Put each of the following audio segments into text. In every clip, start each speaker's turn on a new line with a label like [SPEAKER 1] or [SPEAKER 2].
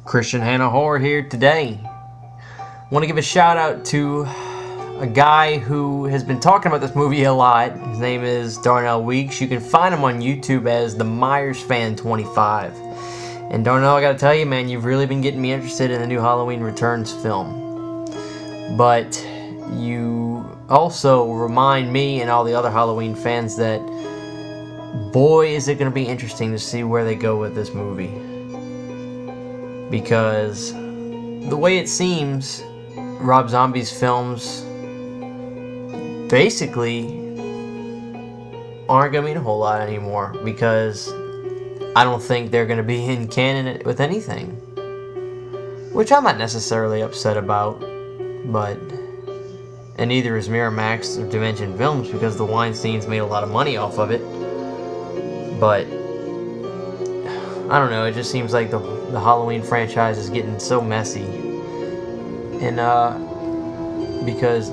[SPEAKER 1] Christian Hanna Horror here today. Want to give a shout out to a guy who has been talking about this movie a lot. His name is Darnell Weeks. You can find him on YouTube as TheMYERSFAN25. And Darnell, I gotta tell you, man, you've really been getting me interested in the new Halloween Returns film. But you also remind me and all the other Halloween fans that, boy, is it gonna be interesting to see where they go with this movie. Because the way it seems, Rob Zombie's films basically aren't going to mean a whole lot anymore, because I don't think they're going to be in canon with anything, which I'm not necessarily upset about, but and neither is Miramax or Dimension Films, because the Weinsteins made a lot of money off of it. But I don't know, it just seems like the Halloween franchise is getting so messy. And because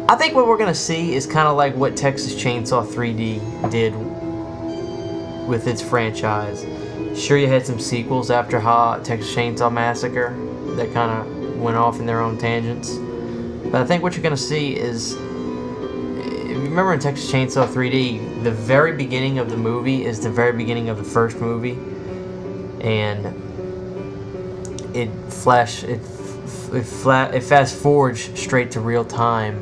[SPEAKER 1] I think what we're gonna see is kind of like what Texas Chainsaw 3D did with its franchise. Sure, you had some sequels after Texas Chainsaw Massacre that kind of went off in their own tangents, but I think what you're gonna see is, if you remember in Texas Chainsaw 3D, the very beginning of the movie is the very beginning of the first movie, and it fast forwards straight to real time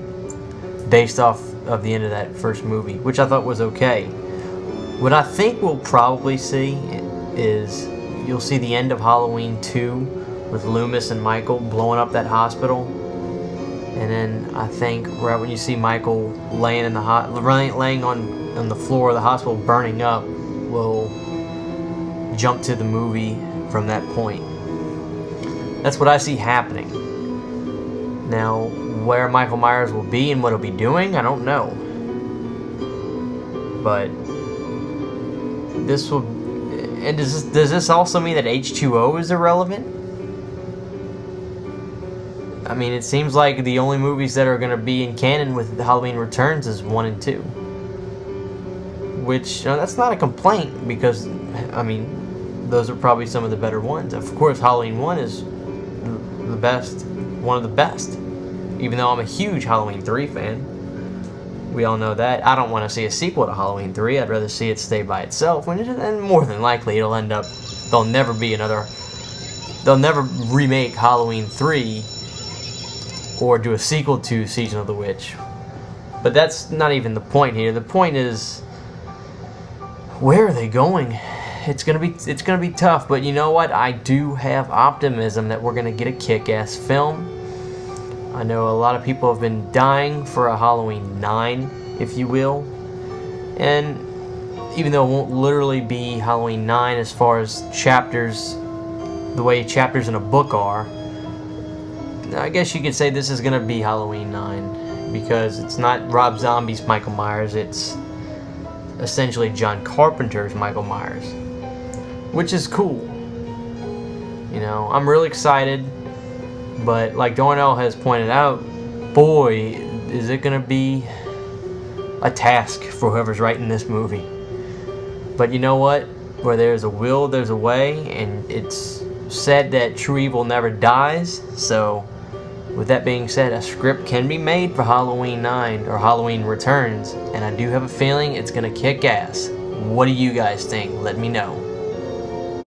[SPEAKER 1] based off of the end of that first movie, which I thought was okay. What I think we'll probably see is, you'll see the end of Halloween 2 with Loomis and Michael blowing up that hospital, and then I think right when you see Michael laying in the laying on the floor of the hospital burning up, we'll jump to the movie from that point. That's what I see happening. Now, where Michael Myers will be and what he'll be doing, I don't know. But this will... And does this also mean that H2O is irrelevant? I mean, it seems like the only movies that are going to be in canon with Halloween Returns is 1 and 2. Which, that's not a complaint, because, I mean, those are probably some of the better ones. Of course, Halloween 1 is the best, one of the best, even though I'm a huge Halloween 3 fan. We all know that. I don't want to see a sequel to Halloween 3. I'd rather see it stay by itself, and more than likely it'll end up, they'll never remake Halloween 3 or do a sequel to Season of the Witch. But that's not even the point here. The point is, where are they going? It's gonna be tough, but you know what? I do have optimism that we're gonna get a kick-ass film. I know a lot of people have been dying for a Halloween 9, if you will, and even though it won't literally be Halloween 9 as far as chapters, the way chapters in a book are, I guess you could say this is gonna be Halloween 9, because it's not Rob Zombie's Michael Myers, it's essentially John Carpenter's Michael Myers, which is cool. You know, I'm really excited, but like Darnell has pointed out, boy, is it gonna be a task for whoever's writing this movie. But you know what? Where there's a will, there's a way, and it's said that true evil never dies. So with that being said, a script can be made for Halloween 9 or Halloween Returns, and I do have a feeling it's gonna kick ass. What do you guys think? Let me know.